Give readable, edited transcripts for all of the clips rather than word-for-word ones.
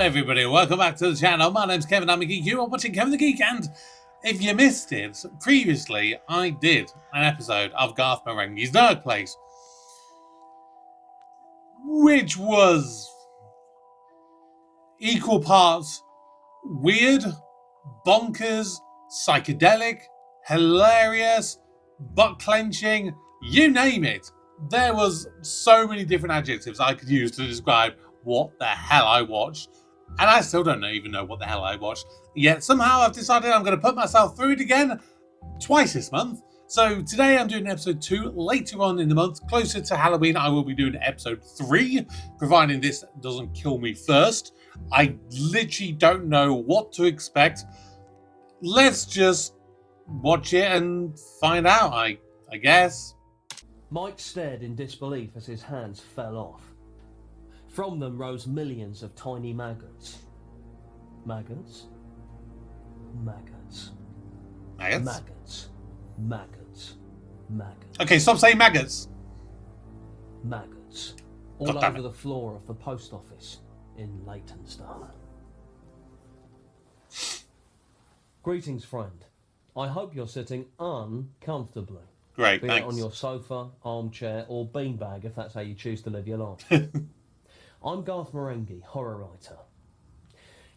everybody, welcome back to the channel. My name's Kevin, I'm a geek. You are watching Kevin the Geek, and if you missed it, previously I did an episode of Garth Marenghi's Darkplace, which was equal parts weird, bonkers, psychedelic, hilarious, butt-clenching, you name it. There was so many different adjectives I could use to describe what the hell I watched, and I still don't even know what the hell I watched, yet somehow I've decided I'm going to put myself through it again twice this month. So today I'm doing episode 2, later on in the month, closer to Halloween, I will be doing episode 3, providing this doesn't kill me first. I literally don't know what to expect. Let's just watch it and find out, I guess. Mike stared in disbelief as his hands fell off. From them rose millions of tiny maggots. Maggots? Maggots. Maggots? Maggots. Maggots. Maggots. Okay, stop saying maggots. Maggots. All over the floor of the post office in Leytonstone. Greetings, friend. I hope you're sitting uncomfortably. Great, Be thanks. it on your sofa, armchair, or beanbag, if that's how you choose to live your life. I'm Garth Marenghi, horror writer.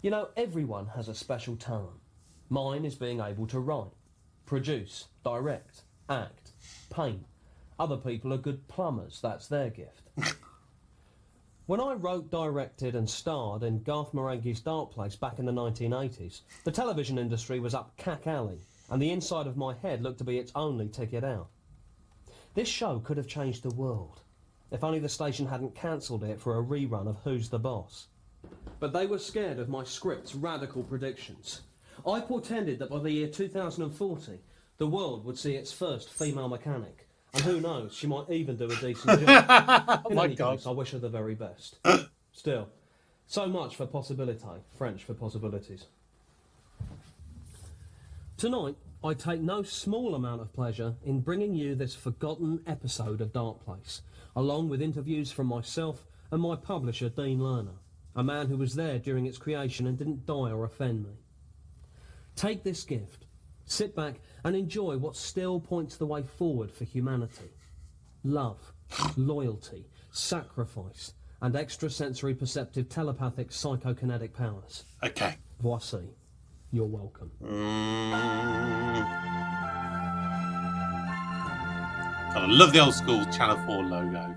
You know, everyone has a special talent. Mine is being able to write, produce, direct, act, paint. Other people are good plumbers, that's their gift. When I wrote, directed and starred in Garth Marenghi's Darkplace back in the 1980s, the television industry was up cack alley, and the inside of my head looked to be its only ticket out. This show could have changed the world, if only the station hadn't cancelled it for a rerun of Who's the Boss. But they were scared of my script's radical predictions. I portended that by the year 2040, the world would see its first female mechanic. And who knows, she might even do a decent job. In any case, I wish her the very best. Still, so much for possibility, French for possibilities. Tonight, I take no small amount of pleasure in bringing you this forgotten episode of Darkplace, along with interviews from myself and my publisher, Dean Lerner, a man who was there during its creation and didn't die or offend me. Take this gift, sit back and enjoy what still points the way forward for humanity. Love, loyalty, sacrifice, and extrasensory perceptive telepathic psychokinetic powers. Okay. Voici. You're welcome. I love the old school Channel 4 logo.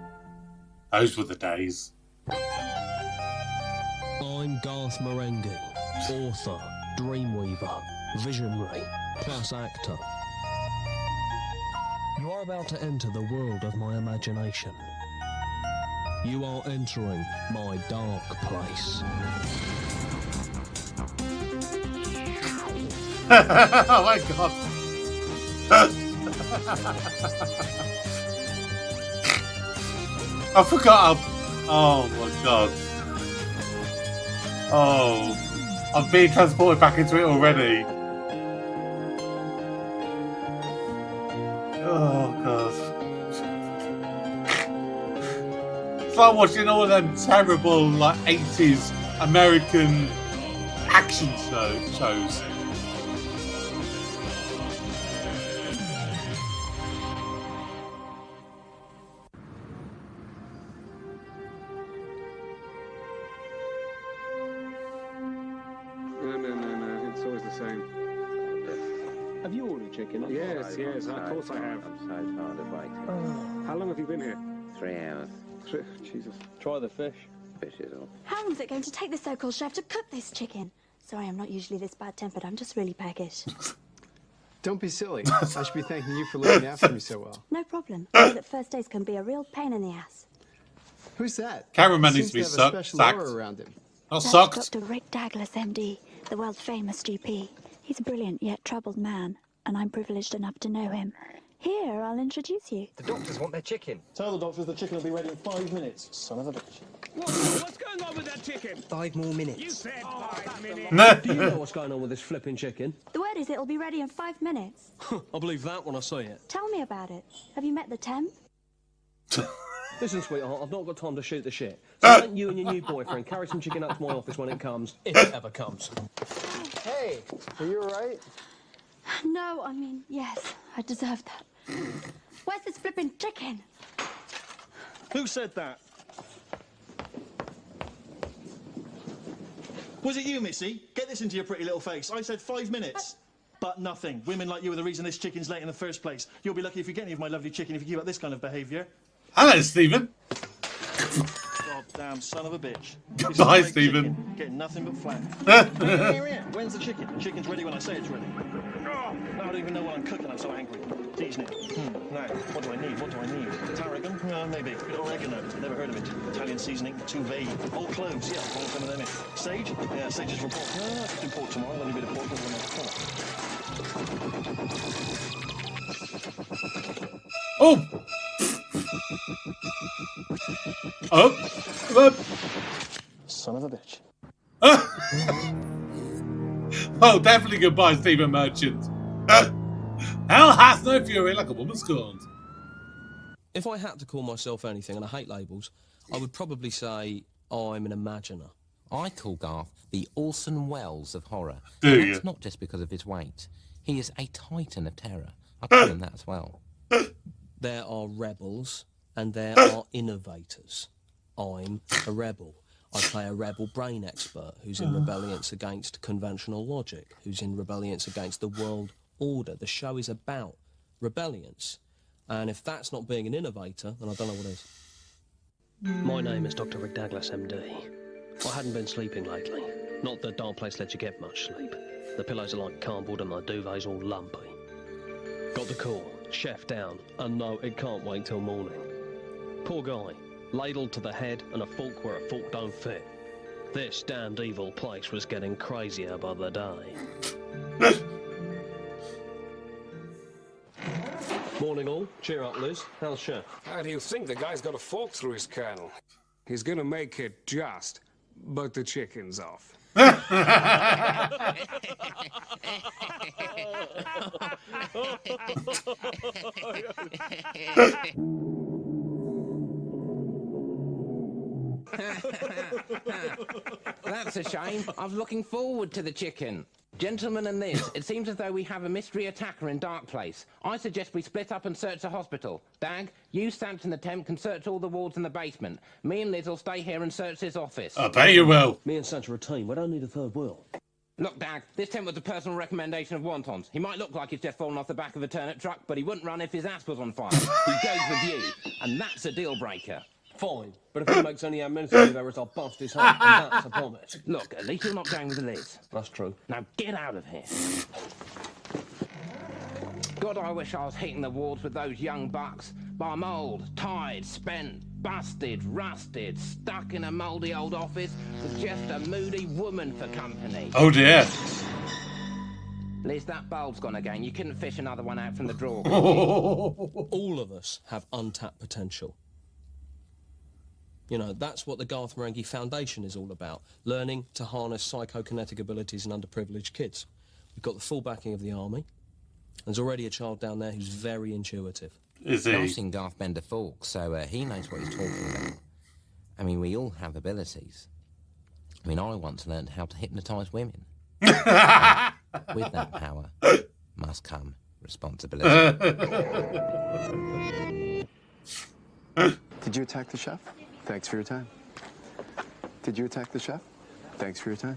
Those were the days. I'm Garth Marenghi, author, dreamweaver, visionary, plus actor. You are about to enter the world of my imagination. You are entering my dark place. Oh my god. I forgot. Oh my god. Oh, I'm being transported back into it already. Oh god. It's like watching all of them terrible, like 80s American action shows. No. It's always the same. Have you ordered chicken? Yes. Of course I have. I'm so tired of waiting. How long have you been here? 3 hours. Jesus. Try the fish. Fish is all. How long is it going to take the so-called chef to cook this chicken? Sorry, I'm not usually this bad-tempered. I'm just really peckish. Don't be silly. I should be thanking you for looking after me so well. No problem. I know that first days can be a real pain in the ass. Who's that? Cameraman Seems needs to be have a special sacked. aura around him. Not That's sucked. Dr. Rick Douglas, MD, the world-famous GP. He's a brilliant yet troubled man, and I'm privileged enough to know him. Here, I'll introduce you. The doctors want their chicken. Tell the doctors the chicken will be ready in 5 minutes, son of a bitch. What's going on with that chicken? 5 more minutes. You said 5 minutes. Do you know what's going on with this flipping chicken? The word is it'll be ready in 5 minutes. I'll believe that when I see it. Tell me about it. Have you met the temp? Listen, sweetheart, I've not got time to shoot the shit. So why don't you and your new boyfriend carry some chicken up to my office when it comes, if it ever comes. Hey, are you alright? No, I mean, yes, I deserve that. Where's this flipping chicken? Who said that? Was it you, Missy? Get this into your pretty little face. I said 5 minutes. But nothing. Women like you are the reason this chicken's late in the first place. You'll be lucky if you get any of my lovely chicken if you keep up this kind of behaviour. Hello, Stephen. Goddamn son of a bitch. Goodbye, Stephen. Chicken, getting nothing but flack. When's the chicken? The chicken's ready when I say it's ready. Oh, I don't even know what I'm cooking. I'm so angry. Seasoning. Now, what do I need? What do I need? Tarragon? Maybe. Oregano. Never heard of it. Italian seasoning. Too vague. Old cloves. Yeah, I'll some of them in. Sage? Yeah, sage is for pork. No, I can do pork tomorrow. A little bit of pork over Oh! Oh! Son of a bitch. Oh, definitely goodbye, Stephen Merchant. Hell hath no fury like a woman scorned. If I had to call myself anything, and I hate labels, I would probably say I'm an imaginer. I call Garth the Orson Welles of horror. Do And you? that's not just because of his weight. He is a titan of terror. I call him that as well. There are rebels, and there are innovators. I'm a rebel. I play a rebel brain expert who's in rebelliance against conventional logic, who's in rebelliance against the world order. The show is about rebelliance. And if that's not being an innovator, then I don't know what is. My name is Dr. Rick Douglas, MD. I hadn't been sleeping lately. Not that Darkplace lets you get much sleep. The pillows are like cardboard and my duvet's all lumpy. Got the call, chef down, and no, it can't wait till morning. Poor guy, ladled to the head and a fork where a fork don't fit. This damned evil place was getting crazier by the day. Morning all, cheer up Liz, how's chef? How do you think the guy's got a fork through his kernel? He's gonna make it just, but the chicken's off. That's a shame. I was looking forward to the chicken. Gentlemen and Liz, it seems as though we have a mystery attacker in Darkplace. I suggest we split up and search the hospital. Dag, you, Samson, and Temp can search all the wards in the basement. Me and Liz will stay here and search his office. I bet you will. Me and Sanch are a team, we don't need a third wheel. Look, Dag, this Temp was a personal recommendation of wontons. He might look like he's just fallen off the back of a turnip truck, but he wouldn't run if his ass was on fire. He goes with you, and that's a deal breaker. Fine, but if he makes any administrative errors, I'll bust his head, and that's a promise. Look, at least you're not going with Liz. That's true. Now get out of here. God, I wish I was hitting the wards with those young bucks. But I'm old, tired, spent, busted, rusted, stuck in a mouldy old office with just a moody woman for company. Oh dear. Liz, that bulb's gone again. You couldn't fish another one out from the drawer. All of us have untapped potential. You know, that's what the Garth Marenghi Foundation is all about, learning to harness psychokinetic abilities in underprivileged kids. We've got the full backing of the army. There's already a child down there who's very intuitive. Is he? I've seen Garth bend a fork, so he knows what he's talking about. I mean, we all have abilities. I mean, I once learned how to hypnotise women. With that power must come responsibility. Did you attack the chef? Thanks for your time. Did you attack the chef? Thanks for your time.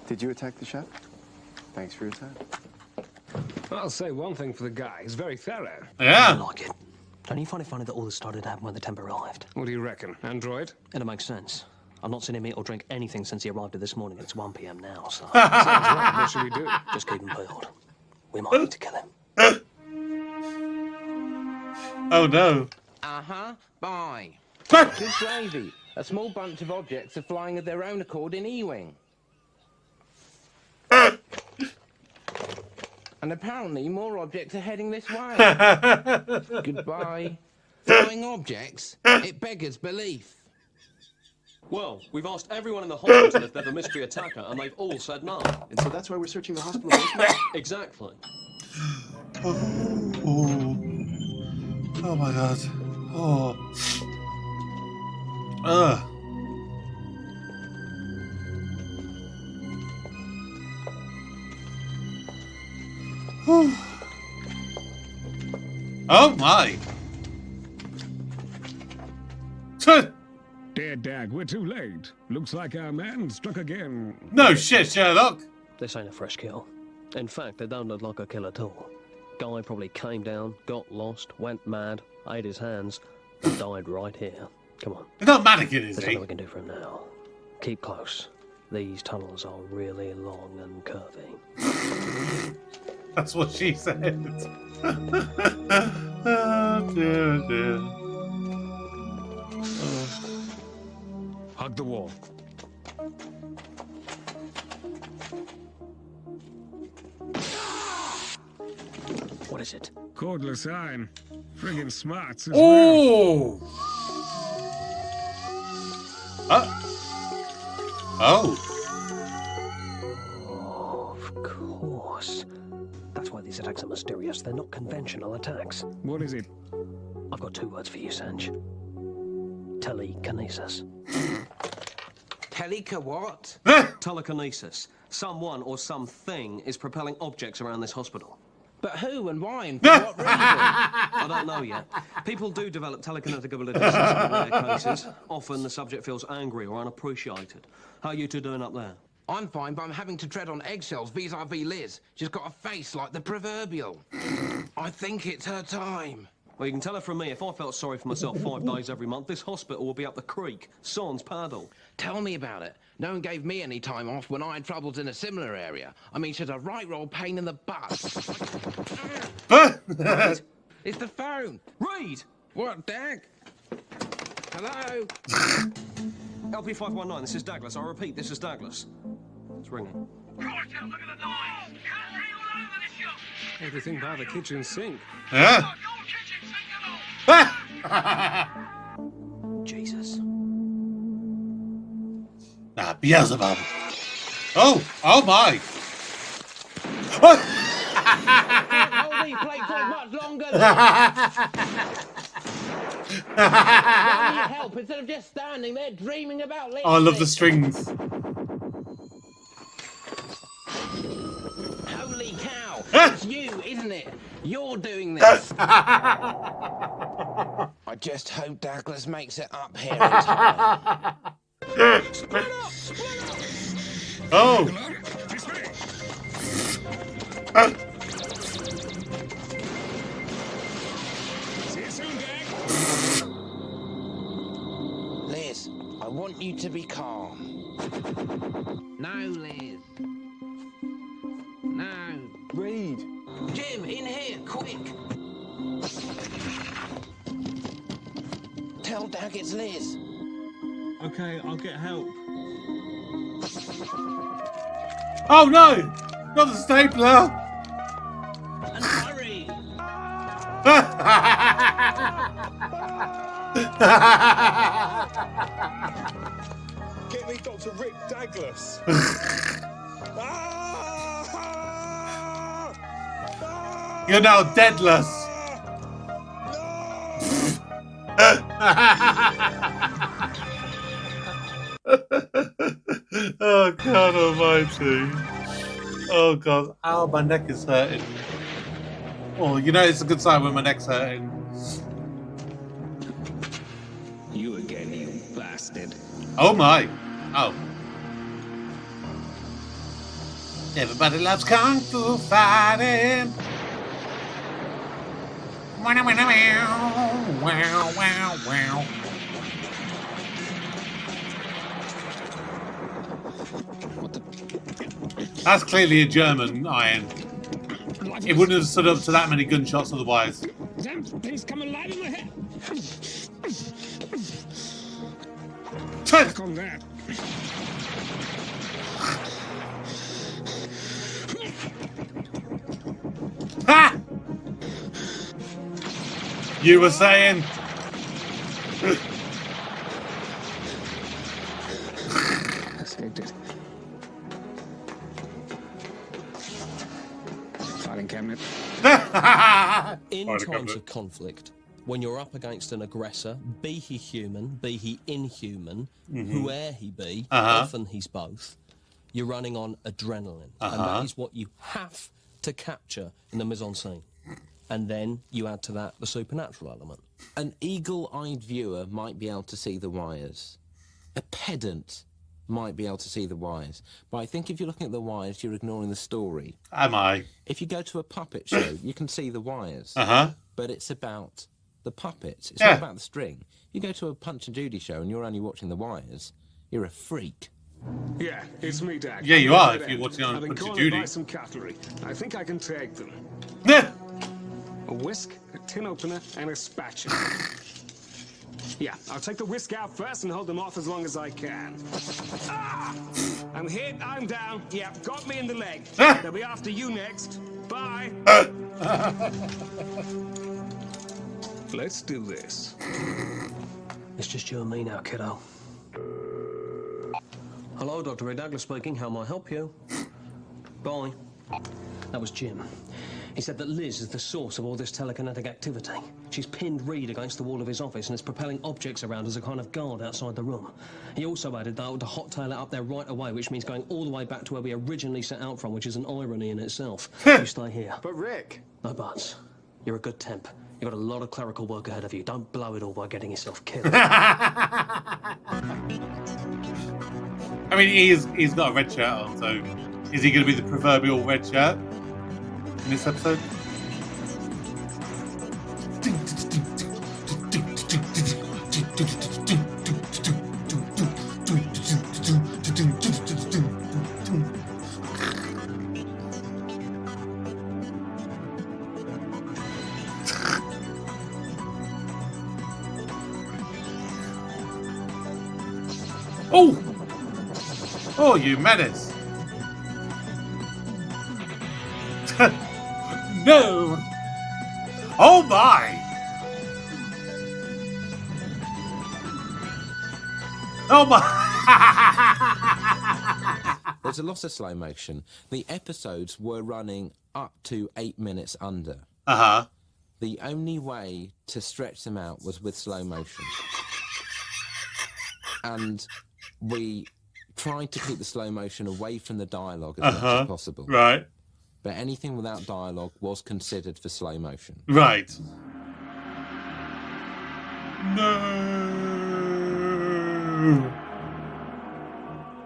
Did you attack the chef? Thanks for your time. I'll say one thing for the guy. He's very thorough. Yeah. I like it. Don't you find it funny that all this started to happen when the temp arrived? What do you reckon? Android? It makes sense. I've not seen him eat or drink anything since he arrived this morning. It's 1 p.m. now, so... Sounds right. What should we do? Just keep him peeled. We might need to kill him. Oh no. Uh-huh, bye. Good gravy. A small bunch of objects are flying of their own accord in E-Wing. And apparently more objects are heading this way. Goodbye. Flying objects? It beggars belief. Well, we've asked everyone in the hospital if they're the mystery attacker, and they've all said no. And so that's why we're searching the hospital basement? Exactly. Oh my god. Oh. Ugh. Oh my! Dear Dag, we're too late. Looks like our man struck again. No shit, Sherlock! This ain't a fresh kill. In fact, it don't look like a kill at all. Guy probably came down, got lost, went mad, ate his hands, and died right here. Come on. He's not a mannequin, is There's he? nothing we can do for him now. Keep close. These tunnels are really long and curvy. That's what she said. Oh dear, dear. Oh. Hug the wall. What is it? Cordless iron. Friggin' smarts as Oh! Oh. Of course. That's why these attacks are mysterious. They're not conventional attacks. What is it? I've got 2 words for you, Sanj. Telekinesis. Teleka what? Telekinesis. Someone or something is propelling objects around this hospital. But who and why and for what reason? I don't know yet. People do develop telekinetic abilities in some rare cases. Often the subject feels angry or unappreciated. How are you two doing up there? I'm fine, but I'm having to tread on eggshells vis-a-vis Liz. She's got a face like the proverbial. I think it's her time. Well, you can tell her from me, if I felt sorry for myself 5 days every month, this hospital will be up the creek, sans paddle. Tell me about it. No one gave me any time off when I had troubles in a similar area. I mean, she's a right roll pain in the butt. It's the phone. Reed! What, Dag? Hello? LP519, this is Douglas. I repeat, this is Douglas. It's ringing. Everything by the kitchen sink. Yeah. Jesus. Ah, Beelzebub. Oh my. Hold these plates for much longer. I need help instead of just standing there dreaming about Liz. Oh, I love the strings. Holy cow! It's you, isn't it? You're doing this. I just hope Douglas makes it up here in time. Oh. See you soon, Dag. Liz, I want you to be calm. No, Liz. No. Reed. Jim, in here, quick. Tell Dag it's Liz. Okay, I'll get help. Oh no! Not the stapler! And hurry. Get me Dr. Rick Douglas. You're now deadless. Oh God Almighty! Oh God! Ow, my neck is hurting. Oh, you know it's a good sign when my neck's hurting. You again, you bastard. Oh my! Oh. Everybody loves kung fu fighting. Wow, wow, wow, wow. That's clearly a German iron. It wouldn't have stood up to that many gunshots otherwise. Damn things come alive in my head. Back on that. Ha! You were saying. Escaped it. Filing cabinet. In times of conflict, when you're up against an aggressor, be he human, be he inhuman, whoe'er he be, often he's both, you're running on adrenaline. And that is what you have to capture in the mise-en-scene. And then you add to that the supernatural element. An eagle-eyed viewer might be able to see the wires. A pedant might be able to see the wires. But I think if you're looking at the wires, you're ignoring the story. Am I? If you go to a puppet show, you can see the wires. But it's about the puppets. It's not about the string. You go to a Punch and Judy show and you're only watching the wires, you're a freak. Yeah, it's me, Dag. Yeah, you are if you're watching on I've been Punch and calling Judy. to buy some cutlery. I think I can take them. A whisk, a tin opener, and a spatula. Yeah, I'll take the whisk out first and hold them off as long as I can. Ah! I'm hit, I'm down. Yeah, got me in the leg. They'll be after you next. Bye. Let's do this. It's just you and me now, kiddo. Hello, Dr. Ray Douglas speaking. How may I help you? Bye. That was Jim. He said that Liz is the source of all this telekinetic activity. She's pinned Reed against the wall of his office and is propelling objects around as a kind of guard outside the room. He also added that I ought to hot-tail it up there right away, which means going all the way back to where we originally set out from, which is an irony in itself. You stay here. But Rick... No buts. You're a good temp. You've got a lot of clerical work ahead of you. Don't blow it all by getting yourself killed. I mean, he's got a red shirt on, so is he going to be the proverbial red shirt in this episode? Oh! Oh, you menace! No! Oh my! Oh my! There's a lot of slow motion. The episodes were running up to 8 minutes under. The only way to stretch them out was with slow motion. And we tried to keep the slow motion away from the dialogue as much as possible. Right. But anything without dialogue was considered for slow motion. Right. No.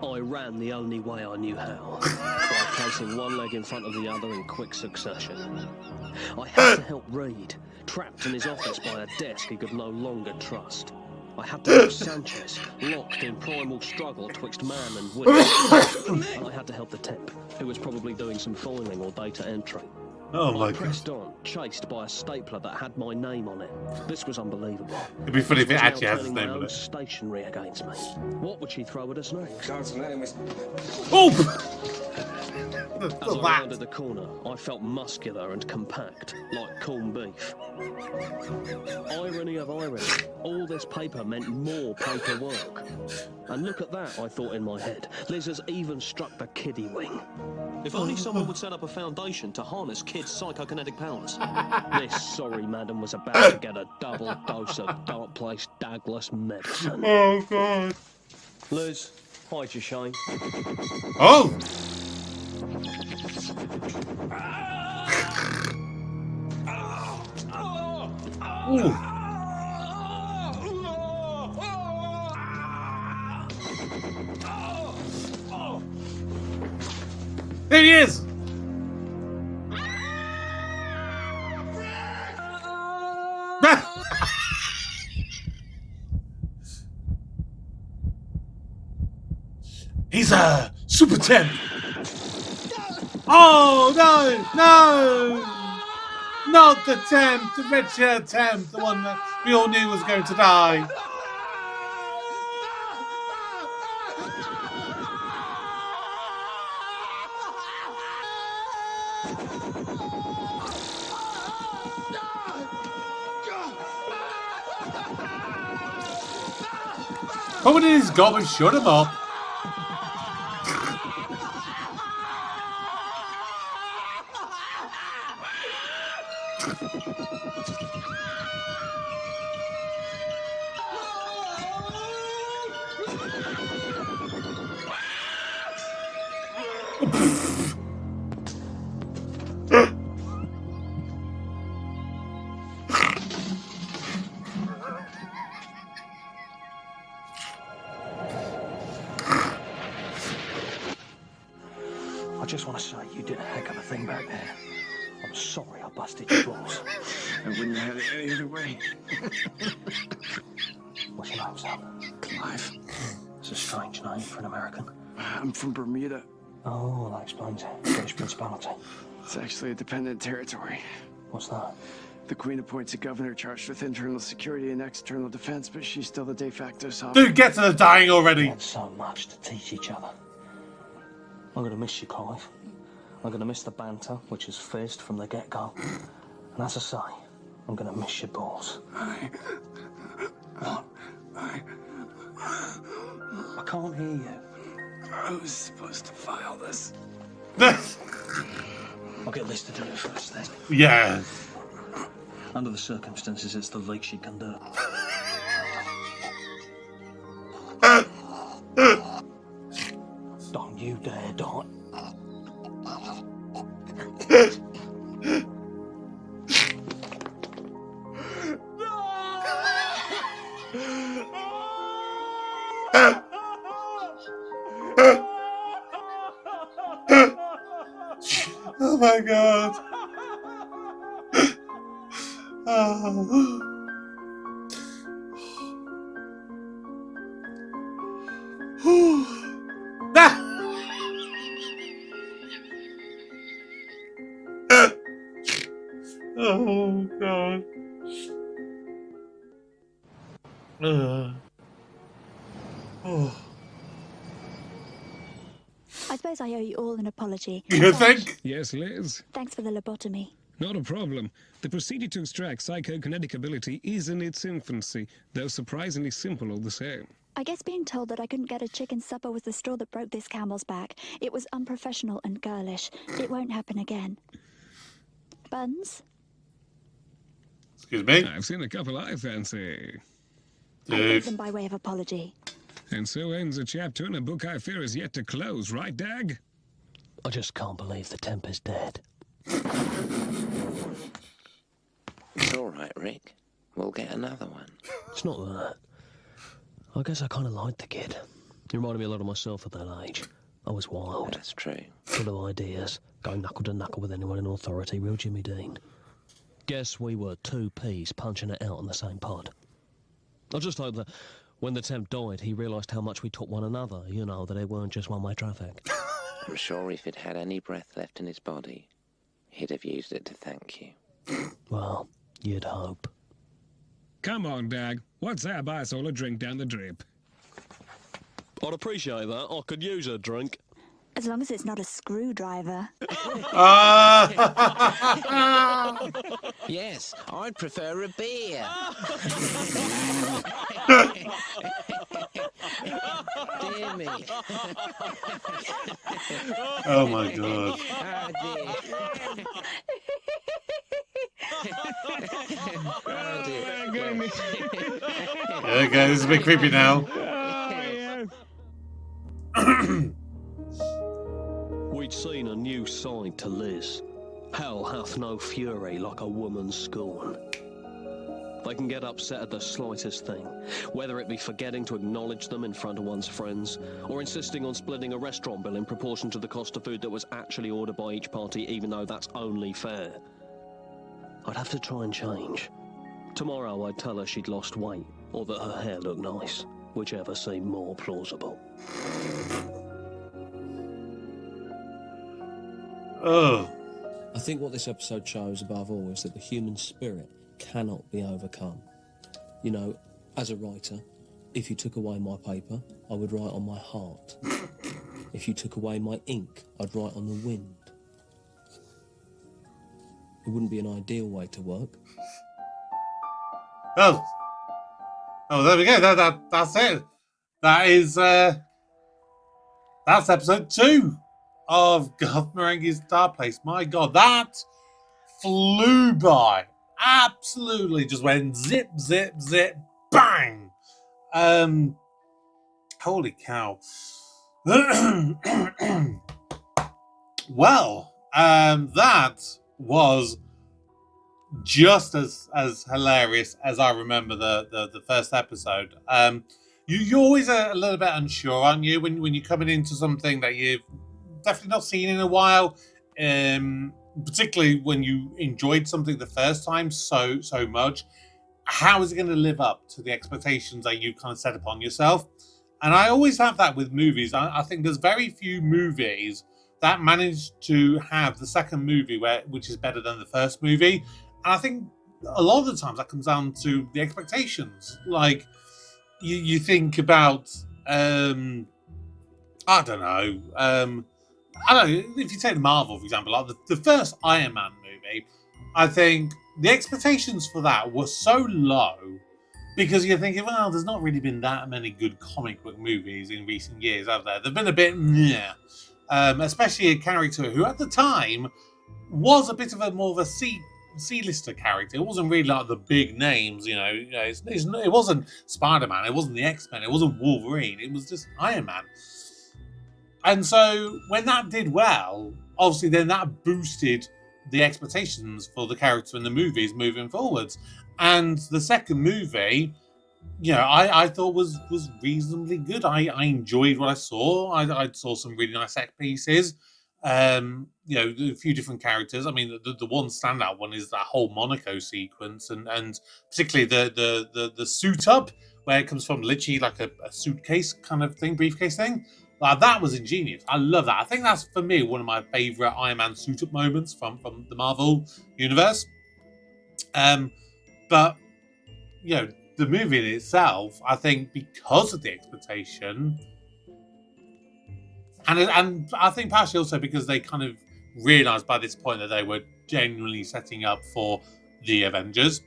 I ran the only way I knew how, by placing one leg in front of the other in quick succession. I had to help Reed, trapped in his office by a desk he could no longer trust. I had to help Sanchez, locked in primal struggle twixt man and will. And I had to help the temp, who was probably doing some filing or data entry. Oh my I god. pressed on, chased by a stapler that had my name on it. This was unbelievable. It'd be funny if it actually has his turning name my on own it. stationery against me. What would she throw at us next? God's name is... Oh! As I rounded the corner, I felt muscular and compact, like corned beef. Irony of irony, all this paper meant more paperwork. And look at that, I thought in my head. Liz has even struck the kiddie wing. If only someone would set up a foundation to harness kids' psychokinetic powers. This sorry madam was about to get a double dose of Darkplace Douglas medicine. Oh god. Liz, hide your shame. Oh! Ooh. There he is! He's a super temp! Oh no! No! Not the temp, the red shirt temp, the one that we all knew was going to die. Someone in his gob and shut him up. I just want to say you did a heck of a thing back there. I'm sorry I busted your balls. I wouldn't have had it any other way. What's your name, son? Clive. It's a strange name for an American. I'm from Bermuda. Oh, that explains it. British Principality. It's actually a dependent territory. What's that? The Queen appoints a governor charged with internal security and external defense, but she's still the de facto sovereign. Dude, get to the dying already. We had so much to teach each other. I'm going to miss you, Clive. I'm going to miss the banter, which is fizzed from the get-go. And as I say, I'm going to miss your balls. I can't hear you. I was supposed to file this. I'll get Liz to do it first, then. Yeah. Under the circumstances, it's the least she can do. Don't you dare, Dot. Oh my god. Oh. Oh god. Oh. I suppose I owe you all an apology. You think? Yes, Liz? Thanks for the lobotomy. Not a problem. The procedure to extract psychokinetic ability is in its infancy, though surprisingly simple all the same. I guess being told that I couldn't get a chicken supper was the straw that broke this camel's back. It was unprofessional and girlish. It won't happen again. Buns? Excuse me? I've seen a couple I fancy. I gave them by way of apology. And so ends a chapter in a book I fear is yet to close, right, Dag? I just can't believe the temp is dead. It's all right, Rick. We'll get another one. It's not that. I guess I kind of liked the kid. He reminded me a lot of myself at that age. I was wild. That's true. Full of ideas. Going knuckle to knuckle with anyone in authority. Real Jimmy Dean. Guess we were two peas punching it out on the same pod. I just hope that when the temp died, he realised how much we taught one another. You know, that it weren't just one-way traffic. I'm sure if he'd had any breath left in his body, he'd have used it to thank you. Well, you'd hope. Come on, Dag. What's that? Buy us all a drink down the drip. I'd appreciate that. I could use a drink. As long as it's not a screwdriver. Yes, I'd prefer a beer. Dear me. Oh my god. Oh dear. Oh dear. Okay, this is a bit creepy now. We'd seen a new side to Liz. Hell hath no fury like a woman's scorn. They can get upset at the slightest thing, whether it be forgetting to acknowledge them in front of one's friends, or insisting on splitting a restaurant bill in proportion to the cost of food that was actually ordered by each party, even though that's only fair. I'd have to try and change. Tomorrow I'd tell her she'd lost weight, or that her hair looked nice, whichever seemed more plausible. Oh. I think what this episode shows above all is that the human spirit cannot be overcome. You know, as a writer, if you took away my paper, I would write on my heart. If you took away my ink, I'd write on the wind. It wouldn't be an ideal way to work. Oh, there we go. That's it. That is that's episode 2 of Garth Marenghi's Darkplace. My God, that flew by. Absolutely just went zip, zip, zip, bang. Holy cow. Well, that was just as hilarious as I remember the first episode. You're always a little bit unsure, aren't you, when you're coming into something that you've definitely not seen in a while, particularly when you enjoyed something the first time so much. How is it going to live up to the expectations that you kind of set upon yourself? And I always have that with movies. I think there's very few movies that manage to have the second movie which is better than the first movie. And I think a lot of the times that comes down to the expectations. Like, you think about, I don't know, if you take Marvel, for example, like the first Iron Man movie, I think the expectations for that were so low because you're thinking, well, there's not really been that many good comic book movies in recent years, have there? They've been a bit meh. Especially a character who at the time was a bit of more of a C-lister character. It wasn't really like the big names, it wasn't Spider-Man, it wasn't the X-Men, it wasn't Wolverine, it was just Iron Man. And so when that did well, obviously then that boosted the expectations for the character in the movies moving forwards. And the second movie, I thought was reasonably good. I enjoyed what I saw. I saw some really nice set pieces. A few different characters. I mean, the one standout one is that whole Monaco sequence, and particularly the suit up where it comes from, literally like a suitcase kind of thing, briefcase thing. Like, that was ingenious. I love that. I think that's, for me, one of my favourite Iron Man suit up moments from the Marvel universe. But the movie in itself, I think, because of the expectation, and I think partially also because they kind of realised by this point that they were genuinely setting up for the Avengers,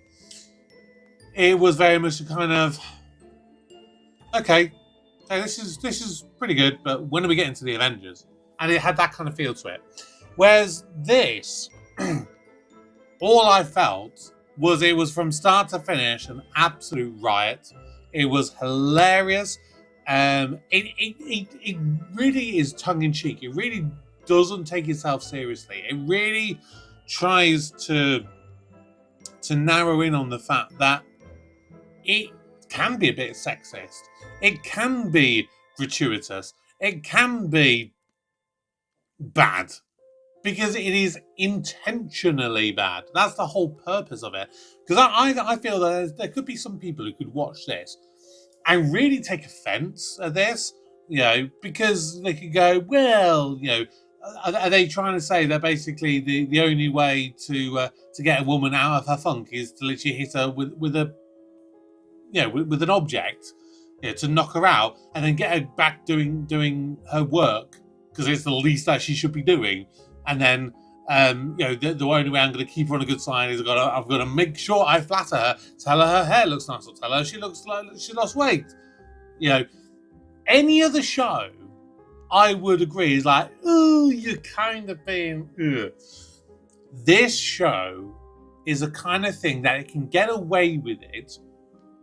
it was very much a kind of, okay, this is pretty good, but when are we getting to the Avengers? And it had that kind of feel to it. Whereas this, all I felt was it was from start to finish an absolute riot. It was hilarious. It really is tongue-in-cheek. It really doesn't take itself seriously. It really tries to narrow in on the fact that it can be a bit sexist. It can be gratuitous. It can be bad. Because it is intentionally bad. That's the whole purpose of it. Because I feel that there could be some people who could watch this and really take offence at this, because they could go, well, are they trying to say that basically the only way to get a woman out of her funk is to literally hit her with an object, to knock her out and then get her back doing her work because it's the least that she should be doing. And then, the only way I'm going to keep her on a good side is I've got to make sure I flatter her, tell her her hair looks nice, or tell her she looks like she lost weight. Any other show, I would agree, is like, ooh, you're kind of being, ugh. This show is a kind of thing that it can get away with it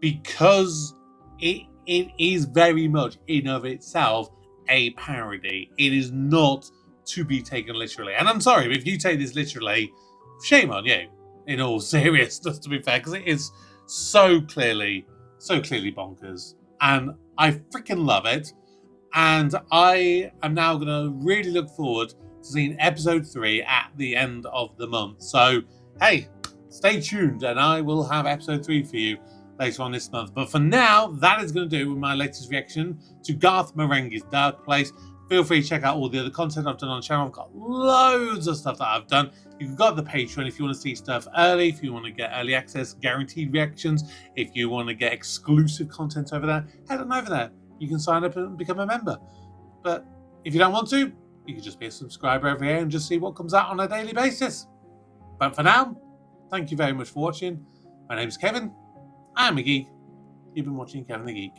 because it is very much in of itself a parody. It is not to be taken literally. And I'm sorry, if you take this literally, shame on you, in all seriousness, to be fair, because it is so clearly bonkers. And I freaking love it. And I am now going to really look forward to seeing episode 3 at the end of the month. So, hey, stay tuned and I will have episode 3 for you later on this month. But for now, that is going to do it with my latest reaction to Garth Marenghi's Darkplace. Feel free to check out all the other content I've done on the channel. I've got loads of stuff that I've done. You've got the Patreon if you want to see stuff early, if you want to get early access, guaranteed reactions, if you want to get exclusive content over there, head on over there. You can sign up and become a member. But if you don't want to, you can just be a subscriber over here and just see what comes out on a daily basis. But for now, thank you very much for watching. My name's Kevin. I'm a geek. You've been watching Kevin the Geek.